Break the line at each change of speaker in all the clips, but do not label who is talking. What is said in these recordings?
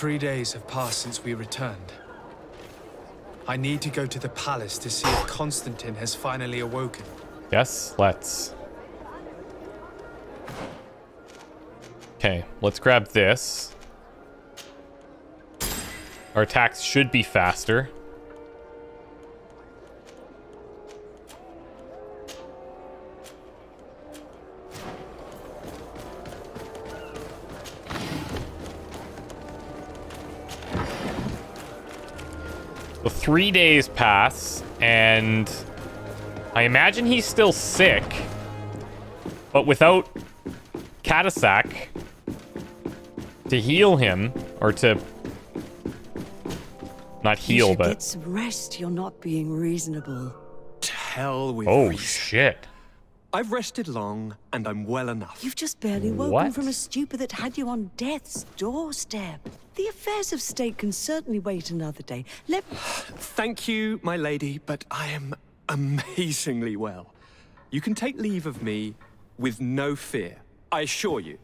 3 days have passed since we returned. I need to go to the palace to see if Constantin has finally awoken.
Yes, let's. Okay, let's grab this. Our attacks should be faster. So 3 days pass, and I imagine he's still sick, but without Katasak to heal him, or to not heal,
you should
but
get some rest. You're not being reasonable.
To hell with
oh
reason.
shit!
I've rested long, and I'm well enough.
You've just barely woken
What?
from a stupor that had you on death's doorstep. The affairs of state can certainly wait another day.
Thank you, my lady, but I am amazingly well. You can take leave of me with no fear, I assure you.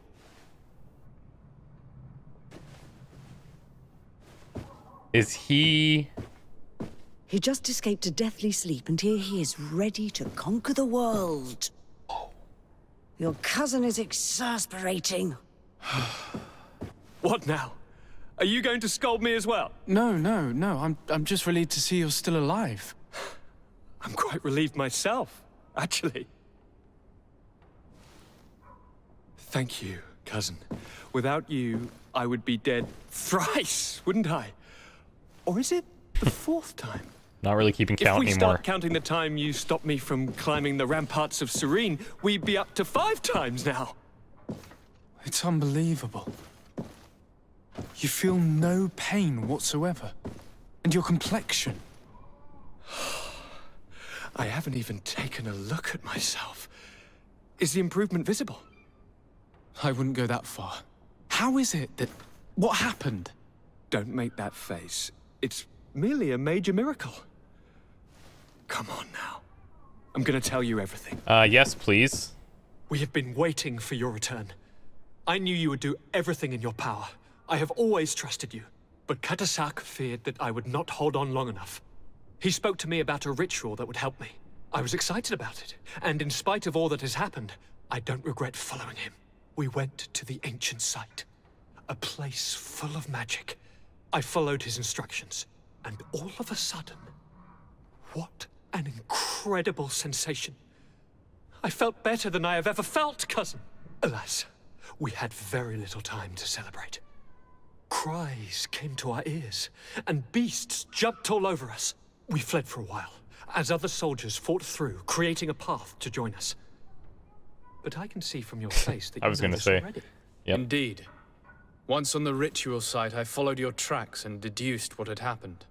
Is he?
He just escaped a deathly sleep, and here he is, ready to conquer the world. Your cousin is exasperating.
What now? Are you going to scold me as well?
No. I'm just relieved to see you're still alive.
I'm quite relieved myself, actually. Thank you, cousin. Without you, I would be dead thrice, wouldn't I? Or is it the fourth time?
Not really keeping count
If we
anymore.
start counting the time you stopped me from climbing the ramparts of Serene, we'd be up to 5 times now.
It's unbelievable. You feel no pain whatsoever. And your complexion.
I haven't even taken a look at myself. Is the improvement visible?
I wouldn't go that far. How is it that... What happened?
Don't make that face. It's merely a major miracle. Come on now. I'm gonna tell you everything.
Yes, please.
We have been waiting for your return. I knew you would do everything in your power. I have always trusted you. But Katasak feared that I would not hold on long enough. He spoke to me about a ritual that would help me. I was excited about it. And in spite of all that has happened, I don't regret following him. We went to the ancient site. A place full of magic. I followed his instructions. And all of a sudden, what an incredible sensation. I felt better than I have ever felt, cousin. Alas, we had very little time to celebrate. Cries came to our ears, and beasts jumped all over us. We fled for a while, as other soldiers fought through, creating a path to join us. But I can see from your face that
I was
you know
gonna
this
say.
already.
Yep.
Indeed. Once on the ritual site, I followed your tracks and deduced what had happened.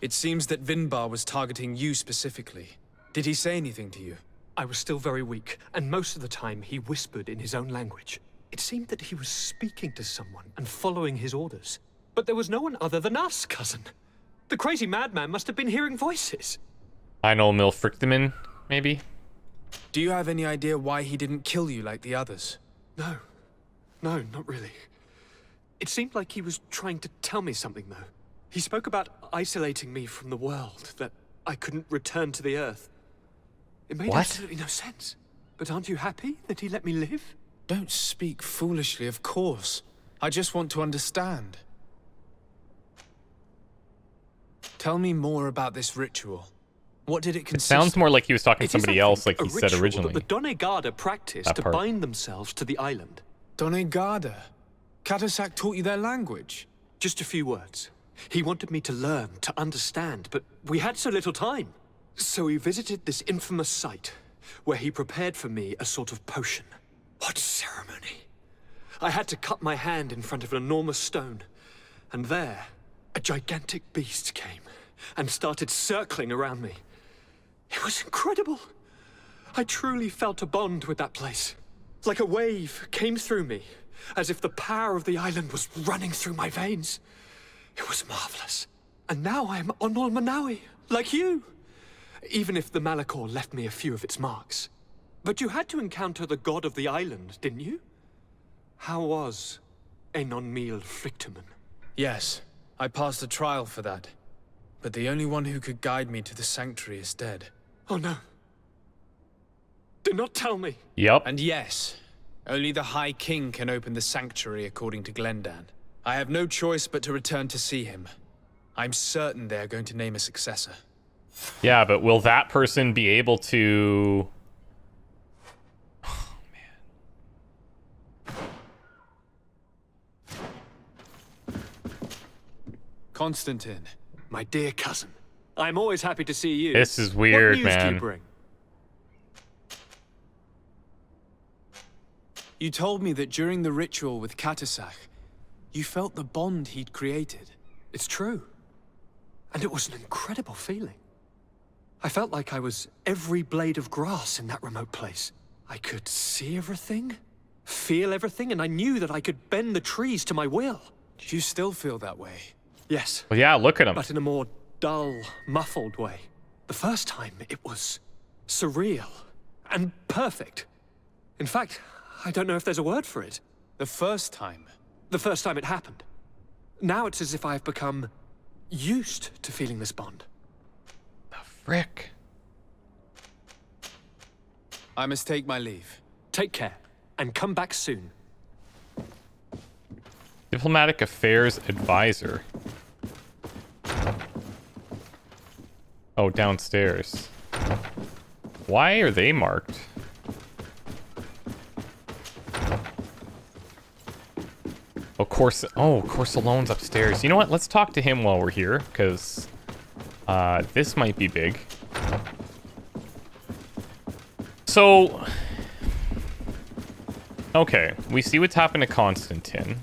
It seems that Vinbar was targeting you specifically. Did he say anything to you?
I was still very weak, and most of the time he whispered in his own language. It seemed that he was speaking to someone and following his orders. But there was no one other than us, cousin. The crazy madman must have been hearing voices.
Einol Milfrictamin, maybe?
Do you have any idea why he didn't kill you like the others?
No, not really. It seemed like he was trying to tell me something, though. He spoke about isolating me from the world, that I couldn't return to the Earth. It made
What?
absolutely no sense. But aren't you happy that he let me live?
Don't speak foolishly, of course. I just want to understand. Tell me more about this ritual. What did it
It
consist
sounds more like he was talking
It
to
is,
somebody
I
else,
think,
like he
a
said
ritual
originally.
that the Donegada practiced
That
to
part.
bind themselves to the island.
Donegada? Katasak taught you their language?
Just a few words. He wanted me to learn, to understand, but we had so little time. So we visited this infamous site, where he prepared for me a sort of potion. What ceremony! I had to cut my hand in front of an enormous stone, and there, a gigantic beast came and started circling around me. It was incredible. I truly felt a bond with that place. Like a wave came through me, as if the power of the island was running through my veins. It was marvelous. And now I am Onol Manawi, like you. Even if the Malachor left me a few of its marks. But you had to encounter the god of the island, didn't you? How was Enon Frictimen?
Yes, I passed a trial for that. But the only one who could guide me to the sanctuary is dead.
Oh no. Do not tell me.
Yep.
And yes, only the High King can open the sanctuary according to Glendán. I have no choice but to return to see him. I'm certain they're going to name a successor.
Yeah, but will that person be able to... Oh, man.
Constantin.
My dear cousin, I'm always happy to see you.
This is weird,
what news do
man.
you bring?
You told me that during the ritual with Katasak, you felt the bond he'd created.
It's true. And it was an incredible feeling. I felt like I was every blade of grass in that remote place. I could see everything, feel everything, and I knew that I could bend the trees to my will.
Do you still feel that way?
Yes,
Well, yeah, look at him.
but in a more dull, muffled way. The first time, it was surreal and perfect. In fact, I don't know if there's a word for it.
The first time?
The first time it happened. Now it's as if I've become used to feeling this bond.
The frick?
I must take my leave.
Take care, and come back soon.
Diplomatic Affairs Advisor. Oh, downstairs. Why are they marked? Oh, Corsalone's upstairs. You know what? Let's talk to him while we're here, because this might be big. So, okay, we see what's happened to Constantin.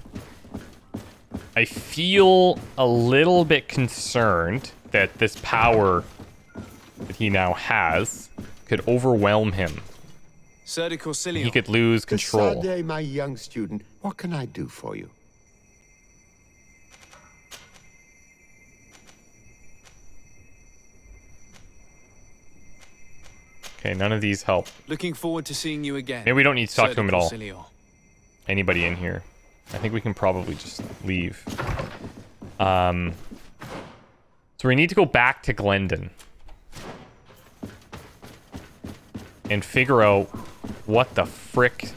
I feel a little bit concerned that this power that he now has could overwhelm him.
Sir de Corsilion.
He could lose control.
Good day, my young student. What can I do for you?
Okay, none of these help.
Looking forward to seeing you again.
Maybe we don't need to talk
Sir
to him
de
at all.
Corsilion.
Anybody in here? I think we can probably just leave. So we need to go back to Glendán and figure out what the frick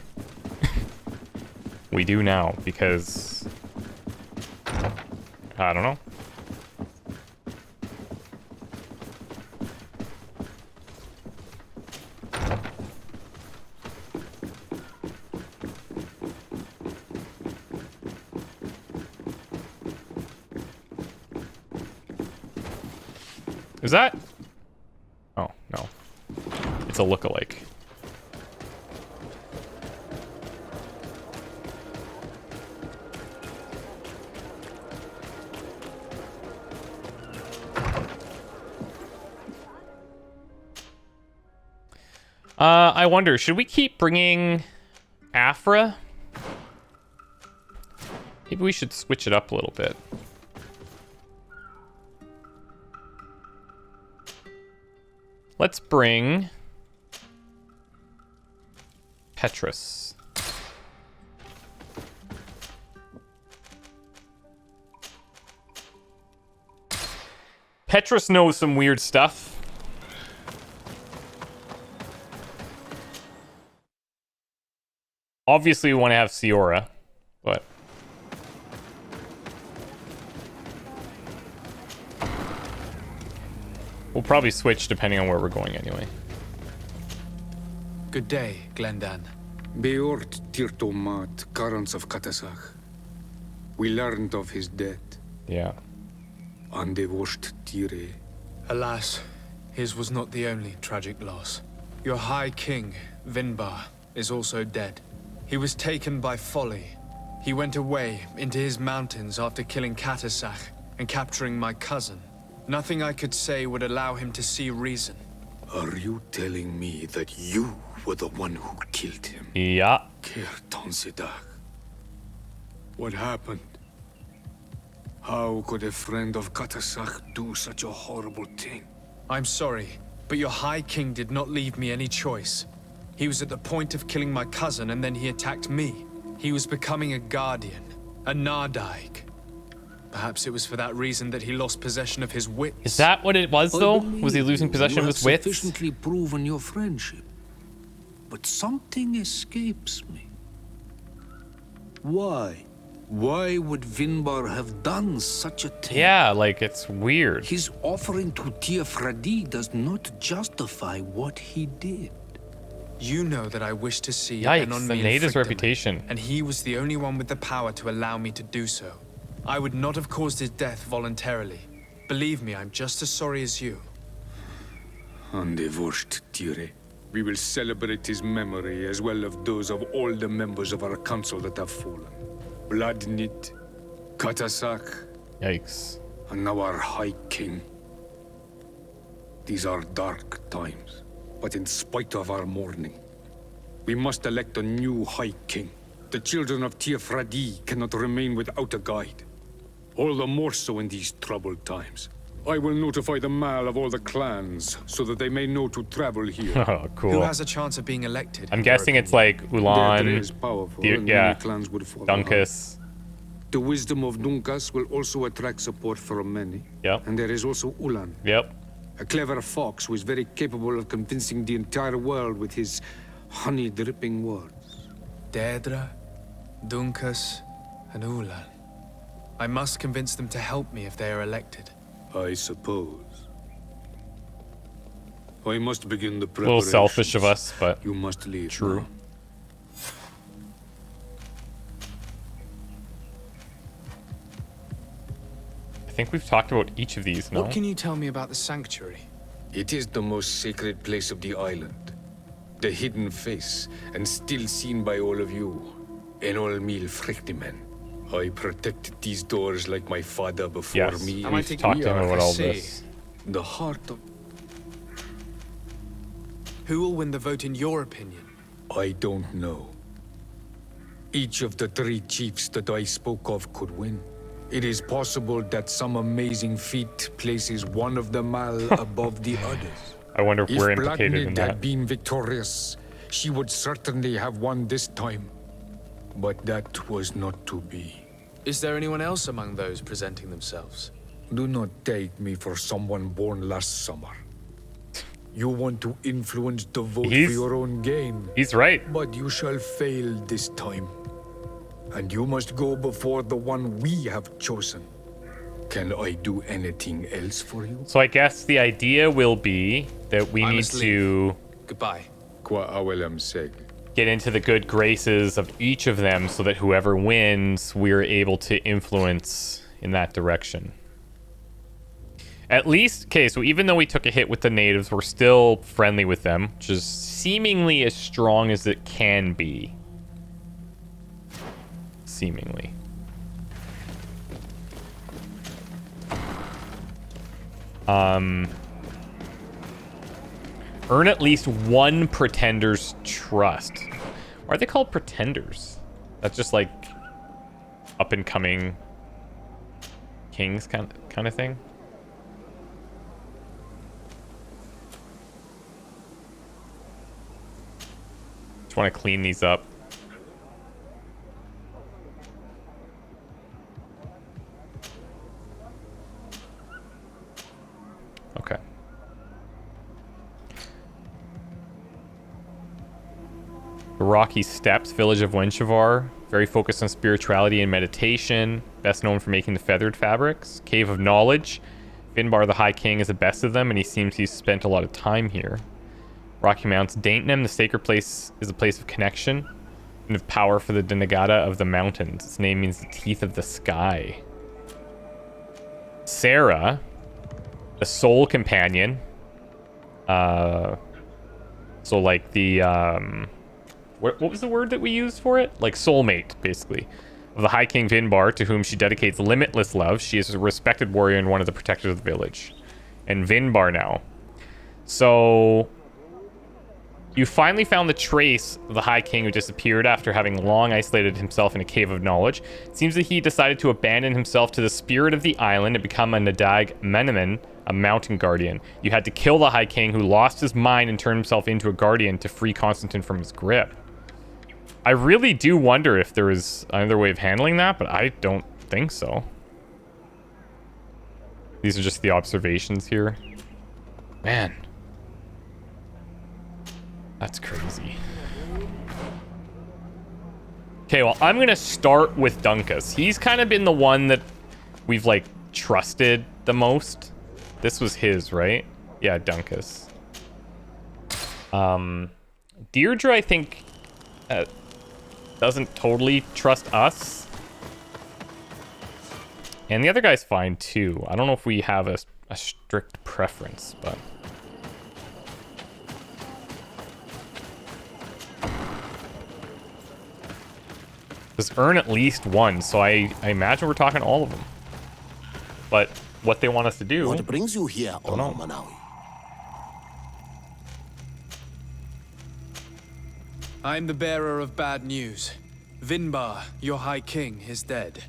we do now, because I don't know. Is that? Oh, no. It's a lookalike. I wonder, should we keep bringing Afra? Maybe we should switch it up a little bit. Let's bring Petrus. Petrus knows some weird stuff. Obviously, we want to have Siora, but... we'll probably switch depending on where we're going anyway.
Good day, Glendán.
Beort Tirtomat, currents of Katasak. We learned of his death.
Yeah.
Andevosht Tire.
Alas, his was not the only tragic loss. Your High King, Vinbar, is also dead. He was taken by folly. He went away into his mountains after killing Katasak and capturing my cousin. Nothing I could say would allow him to see reason.
Are you telling me that you were the one who killed him?
Yeah.
Kertonsidak. What happened? How could a friend of Katasak do such a horrible thing?
I'm sorry, but your High King did not leave me any choice. He was at the point of killing my cousin and then he attacked me. He was becoming a guardian, a Nardaig. Perhaps it was for that reason that he lost possession of his wits.
Is that what it was, though? Was he losing possession of his wits?
You have sufficiently proven your friendship. But something escapes me. Why? Why would Vinbar have done such a thing?
Yeah, like, it's weird.
His offering to Teofradi does not justify what he did.
You know that I wish to see
Yikes,
an on
the
me
native's
inflict on me,
reputation.
and he was the only one with the power to allow me to do so. I would not have caused his death voluntarily. Believe me, I'm just as sorry as you.
Undivorced Tire. We will celebrate his memory as well as those of all the members of our council that have fallen. Vladnit, Katasak,
Yikes.
and now our High King. These are dark times, but in spite of our mourning, we must elect a new High King. The children of Teofradi cannot remain without a guide. All the more so in these troubled times. I will notify the Mal of all the clans, so that they may know to travel here.
Oh, cool.
Who has a chance of being elected?
I'm
in your
guessing it's
opinion?
like
Deirdre
Ulan,
is powerful,
the-
and
yeah,
many clans would follow her.
Dunkus.
The wisdom of Dunkas will also attract support from many.
Yep.
And there is also Ulan,
Yep.
a clever fox who is very capable of convincing the entire world with his honey-dripping words.
Deirdre, Dunkas, and Ulan. I must convince them to help me if they are elected.
I suppose. I must begin the
A
preparations.
little selfish of us, but
You must leave.
true.
now.
I think we've talked about each of these, no?
What can you tell me about the sanctuary?
It is the most sacred place of the island. The hidden face, and still seen by all of you. Enolmil Frictimen. I protected these doors like my father before
Yes,
me.
Am I
we've
thinking
talked
we
to him
are
about all
see?
this.
The heart of...
Who will win the vote in your opinion?
I don't know. Each of the three chiefs that I spoke of could win. It is possible that some amazing feat places one of the Mal above the others.
I wonder if
If
we're implicated in
Bladnid
that.
had been victorious, she would certainly have won this time. But that was not to be.
Is there anyone else among those presenting themselves?
Do not take me for someone born last summer. You want to influence the vote
He's-
for your own gain,
He's right.
but you shall fail this time. And you must go before the one we have chosen. Can I do anything else for you?
So I guess the idea will be that we
I
need
must
to
Goodbye.
Qua awelam seg.
get into the good graces of each of them so that whoever wins, we're able to influence in that direction. At least, okay, so even though we took a hit with the natives, we're still friendly with them, which is seemingly as strong as it can be. Seemingly. Earn at least one pretender's trust. Why are they called pretenders? That's just like up and coming kings kind of thing. Just want to clean these up. Okay. The Rocky Steppes, village of Wenshavar. Very focused on spirituality and meditation. Best known for making the feathered fabrics. Cave of Knowledge. Finbar the High King is the best of them, and he seems he's spent a lot of time here. Rocky Mounts. Daintnam, the sacred place, is a place of connection and of power for the Denegada of the mountains. Its name means the teeth of the sky. Sarah, the soul companion. So like the what was the word that we used for it? Like soulmate, basically. Of the High King Vinbar, to whom she dedicates limitless love. She is a respected warrior and one of the protectors of the village. And Vinbar now. So you finally found the trace of the High King who disappeared after having long isolated himself in a cave of knowledge. It seems that he decided to abandon himself to the spirit of the island and become a Nadag Menemen, a mountain guardian. You had to kill the High King, who lost his mind and turned himself into a guardian to free Constantin from his grip. I really do wonder if there is another way of handling that, but I don't think so. These are just the observations here. Man. That's crazy. Okay, well, I'm going to start with Dunkus. He's kind of been the one that we've, like, trusted the most. This was his, right? Yeah, Dunkus. Deirdre, I think, doesn't totally trust us. And the other guy's fine, too. I don't know if we have a strict preference, but... Just earn at least one, so I imagine we're talking all of them. But what they want us to do...
What brings you here,
Don't know.
Manawi?
I'm the bearer of bad news. Vinbar, your High King, is dead.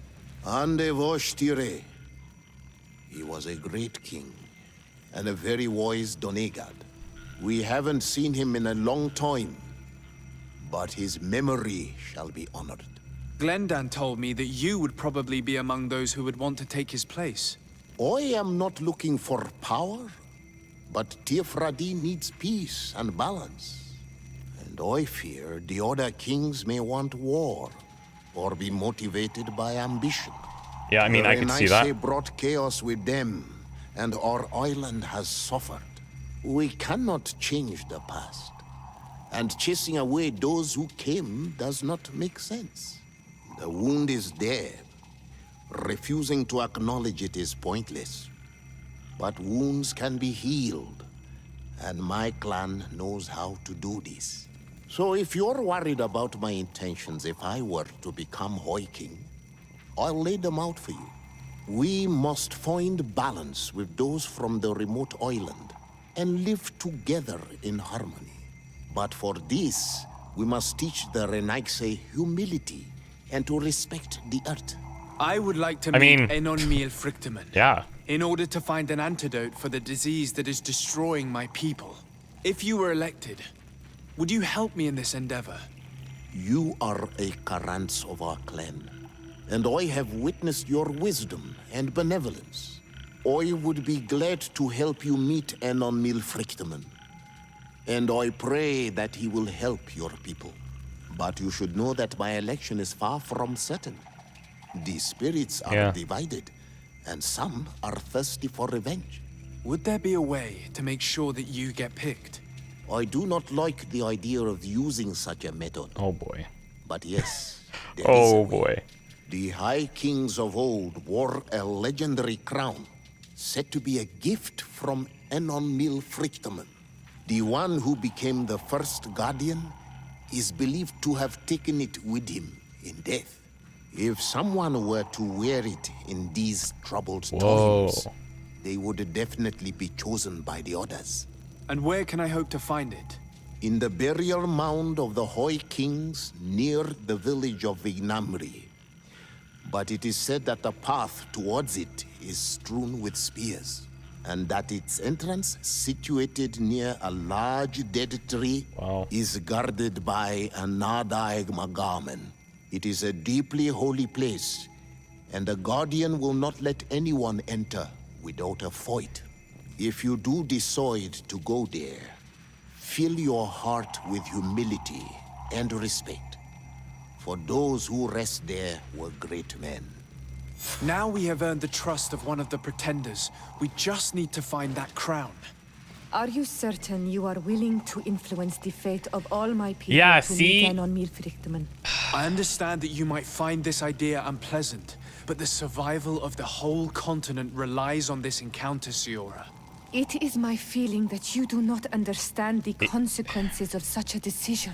Ande vosh tire. He was a great king, and a very wise Donegad. We haven't seen him in a long time, but his memory shall be honored.
Glendán told me that you would probably be among those who would want to take his place.
I am not looking for power, but Tifradi needs peace and balance. And I fear the other kings may want war, or be motivated by ambition.
Yeah, I mean, I can see that.
They brought chaos with them, and our island has suffered. We cannot change the past, and chasing away those who came does not make sense. The wound is there. Refusing to acknowledge it is pointless. But wounds can be healed, and my clan knows how to do this. So if you're worried about my intentions if I were to become High King, I'll lay them out for you. We must find balance with those from the remote island and live together in harmony. But for this, we must teach the Renaigse humility and to respect the earth.
I would like to meet Enon Frictamen.
Yeah.
In order to find an antidote for the disease that is destroying my people. If you were elected, would you help me in this endeavor?
You are a Karants of our clan, and I have witnessed your wisdom and benevolence. I would be glad to help you meet Enon Frictamen, and I pray that he will help your people. But you should know that my election is far from certain. The spirits are divided, and some are thirsty for revenge.
Would there be a way to make sure that you get picked?
I do not like the idea of using such a method.
Oh boy.
But yes, there is a way.
Boy.
The High Kings of old wore a legendary crown, said to be a gift from Enon Frictamen. The one who became the first guardian is believed to have taken it with him in death. If someone were to wear it in these troubled times, they would definitely be chosen by the others.
And where can I hope to find it?
In the burial mound of the High Kings near the village of Vignamri. But it is said that the path towards it is strewn with spears, and that its entrance, situated near a large dead tree, is guarded by a Nadaig Magamen. It is a deeply holy place, and the Guardian will not let anyone enter without a fight. If you do decide to go there, fill your heart with humility and respect, for those who rest there were great men.
Now we have earned the trust of one of the pretenders. We just need to find that crown.
Are you certain you are willing to influence the fate of all my people?
Yeah,
to
see?
meet Enon Frictamen?
I understand that you might find this idea unpleasant, but the survival of the whole continent relies on this encounter, Siora.
It is my feeling that you do not understand the consequences of such a decision.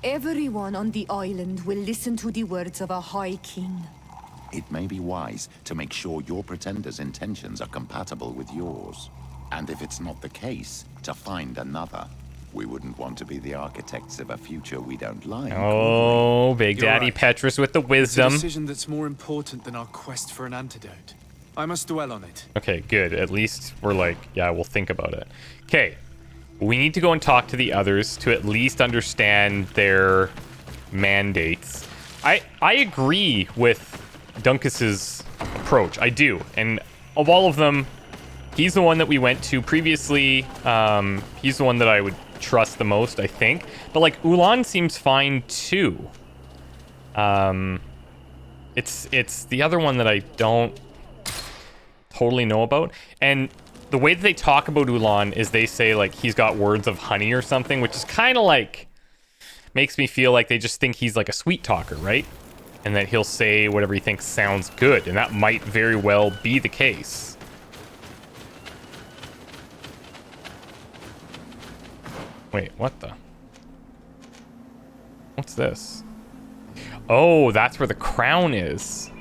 Everyone on the island will listen to the words of a High King.
It may be wise to make sure your pretender's intentions are compatible with yours. And if it's not the case, to find another. We wouldn't want to be the architects of a future we don't like.
Oh, Big
You're
Daddy
right.
Petrus with the
It's a
wisdom.
decision that's more important than our quest for an antidote. I must dwell on it.
Okay, good. At least we're like, yeah, we'll think about it. Okay. We need to go and talk to the others to at least understand their mandates. I agree with Dunkas's approach. I do. And of all of them, he's the one that we went to previously. He's the one that I would trust the most, I think. But like Ulan seems fine too. It's the other one that I don't totally know about. And the way that they talk about Ulan is they say like he's got words of honey or something, which is kind of like makes me feel like they just think he's like a sweet talker, right? And that he'll say whatever he thinks sounds good, and that might very well be the case. Wait, what the? What's this? Oh, that's where the crown is.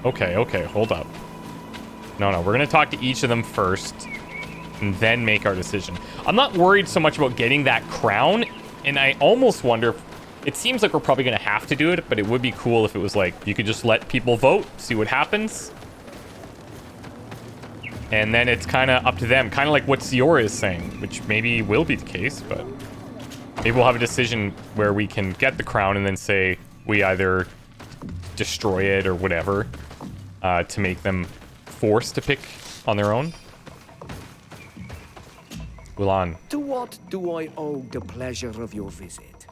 Okay, hold up. No, we're gonna talk to each of them first, and then make our decision. I'm not worried so much about getting that crown, and I almost wonder if, it seems like we're probably gonna have to do it, but it would be cool if it was like, you could just let people vote, see what happens. And then it's kind of up to them, kind of like what Siora is saying, which maybe will be the case, but maybe we'll have a decision where we can get the crown and then say we either destroy it or whatever, to make them forced to pick on their own. Ulan.
To what do I owe the pleasure of your visit?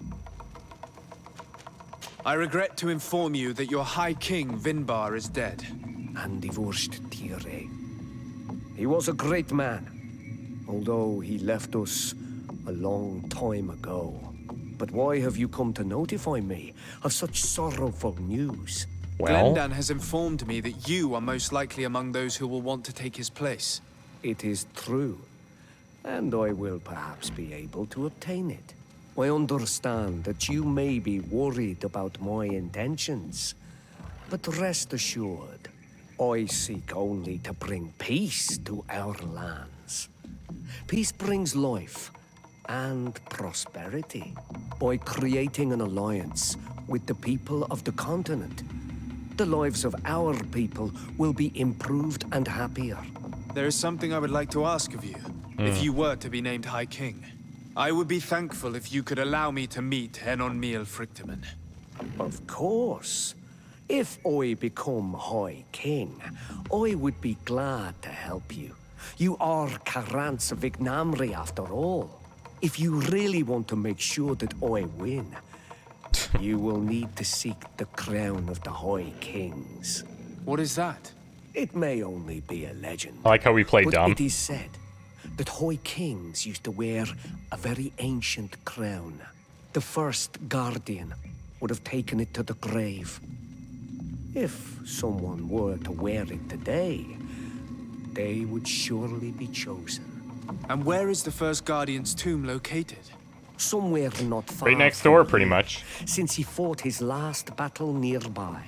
I regret to inform you that your High King, Vinbar, is dead.
And divorced Tyre. He was a great man, although he left us a long time ago. But why have you come to notify me of such sorrowful news?
Well,
Glendán has informed me that you are most likely among those who will want to take his place.
It is true, and I will perhaps be able to obtain it. I understand that you may be worried about my intentions, but rest assured, I seek only to bring peace to our lands. Peace brings life and prosperity. By creating an alliance with the people of the continent, the lives of our people will be improved and happier.
There is something I would like to ask of you, if you were to be named High King. I would be thankful if you could allow me to meet Enon Miel Frichtemann.
Of course. If I become High King, I would be glad to help you. You are Karant's Vignamri after all. If you really want to make sure that I win, you will need to seek the crown of the High Kings.
What is that?
It may only be a legend.
I like how we play
but
dumb.
It is said that High Kings used to wear a very ancient crown. The first guardian would have taken it to the grave. If someone were to wear it today, they would surely be chosen.
And where is the first Guardian's tomb located?
Somewhere not far.
Right next door,
from
pretty
here,
much.
Since he fought his last battle nearby.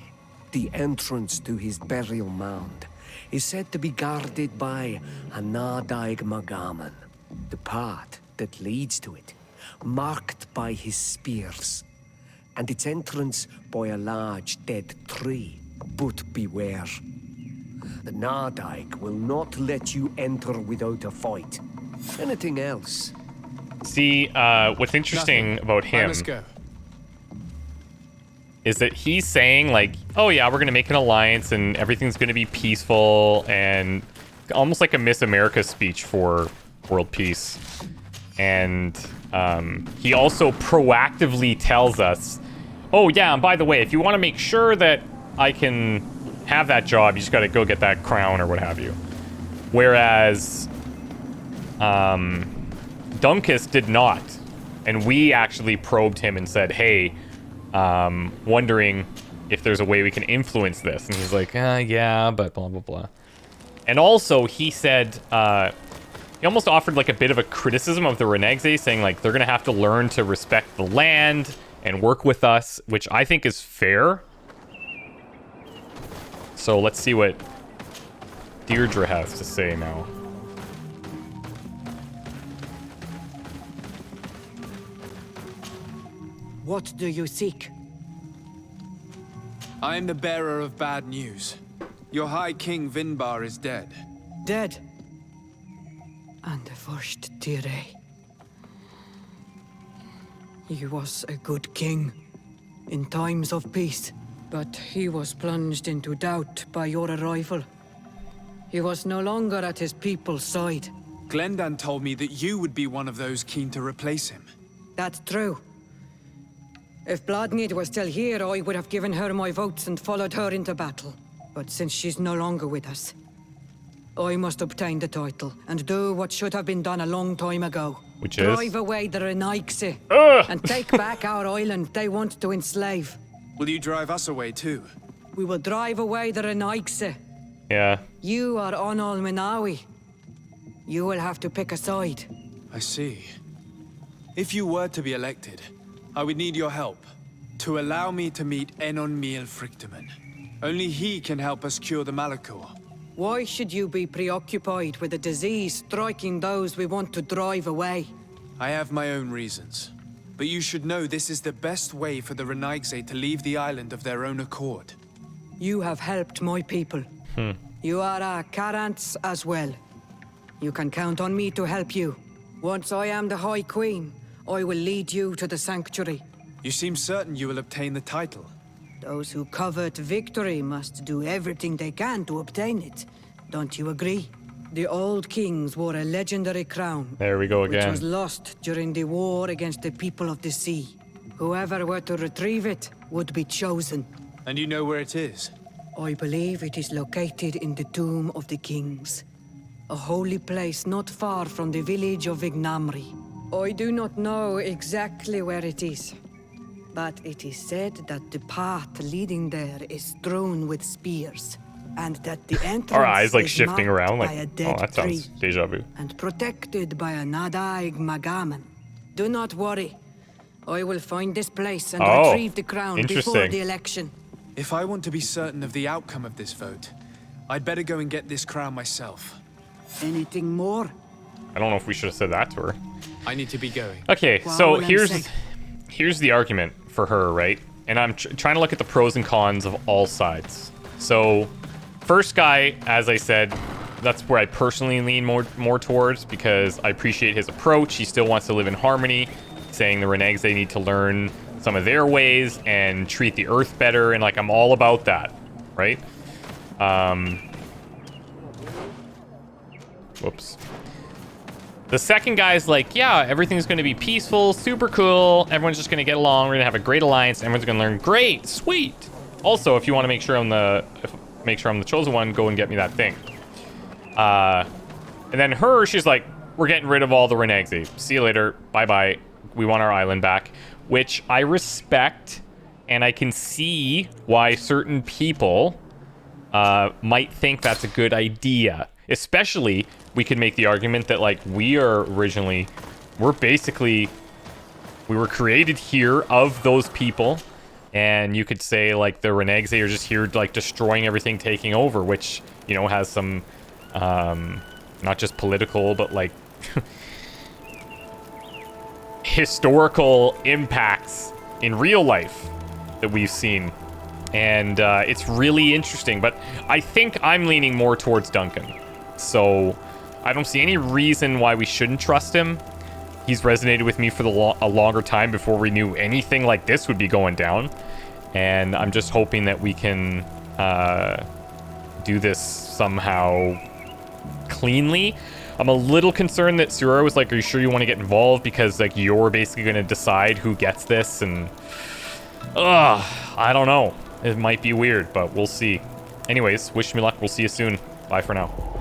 The entrance to his burial mound is said to be guarded by a Nadaig Magaman, the path that leads to it, marked by his spears, and its entrance by a large dead tree. But beware. The Nadaig will not let you enter without a fight. Anything else?
See, what's interesting about him
Let's go.
is that he's saying like, oh yeah, we're gonna make an alliance and everything's gonna be peaceful, and almost like a Miss America speech for world peace. And he also proactively tells us, oh yeah, and by the way, if you want to make sure that I can have that job, you just gotta go get that crown or what have you. Whereas Dunkus did not, and we actually probed him and said, hey, wondering if there's a way we can influence this, and he's like, yeah, but blah blah blah. And also he said, he almost offered like a bit of a criticism of the Renegze, saying like they're gonna have to learn to respect the land and work with us, which I think is fair. So let's see what Deirdre has to say now.
What do you seek?
I am the bearer of bad news. Your High King Vinbar is dead.
Dead. And the first Tyre. He was a good king. in times of peace. But he was plunged into doubt by your arrival. He was no longer at his people's side.
Glendán told me that you would be one of those keen to replace him.
That's true. If Bloodmead was still here, I would have given her my votes and followed her into battle. But since she's no longer with us, I must obtain the title and do what should have been done a long time ago.
Which is?
Drive away the Renaigse and take back our island they want to enslave.
Will you drive us away too?
We will drive away the Renaigse.
Yeah.
You are Onol Minawi. You will have to pick a side.
I see. If you were to be elected, I would need your help to allow me to meet Enon Miel Frichteman. Only he can help us cure the Malachor.
Why should you be preoccupied with a disease striking those we want to drive away?
I have my own reasons. But you should know this is the best way for the Renaigse to leave the island of their own accord.
You have helped my people. You are our Karants as well. You can count on me to help you. Once I am the High Queen, I will lead you to the Sanctuary.
You seem certain you will obtain the title.
Those who covet victory must do everything they can to obtain it. Don't you agree? The old kings wore a legendary crown.
There we go again.
Which was lost during the war against the people of the sea. Whoever were to retrieve it would be chosen.
And you know where it is?
I believe it is located in the Tomb of the Kings. A holy place not far from the village of Vignamri. I do not know exactly where it is, but it is said that the path leading there is strewn with spears, and that the entrance
Our eyes like
is
shifting
marked
around,
by
like,
a
oh,
dead
that
tree,
sounds deja vu.
and protected by a Nadaig Magaman. Do not worry. I will find this place and retrieve the crown before
interesting.
the election.
If I want to be certain of the outcome of this vote, I'd better go and get this crown myself.
Anything more?
I don't know if we should have said that to her.
I need to be going.
Okay, so here's the argument for her, right? And I'm trying to look at the pros and cons of all sides. So, first guy, as I said, that's where I personally lean more towards, because I appreciate his approach. He still wants to live in harmony, saying the Renegs, they need to learn some of their ways and treat the earth better, and like I'm all about that, right? Whoops. The second guy's like, yeah, everything's going to be peaceful, super cool. Everyone's just going to get along. We're going to have a great alliance. Everyone's going to learn. Great, sweet. Also, if you want to make sure I'm the chosen one, go and get me that thing. And then her, she's like, we're getting rid of all the Renegs. See you later. Bye-bye. We want our island back, which I respect, and I can see why certain people might think that's a good idea. Especially, we could make the argument that, like, we were created here of those people, and you could say, like, the Renegs, they are just here, like, destroying everything, taking over, which, you know, has some, not just political, but, like, historical impacts in real life that we've seen. And it's really interesting, but I think I'm leaning more towards Duncan. So I don't see any reason why we shouldn't trust him. He's resonated with me for a longer time before we knew anything like this would be going down. And I'm just hoping that we can do this somehow cleanly. I'm a little concerned that Sura was like, are you sure you want to get involved? Because, like, you're basically going to decide who gets this. And, I don't know. It might be weird, but we'll see. Anyways, wish me luck. We'll see you soon. Bye for now.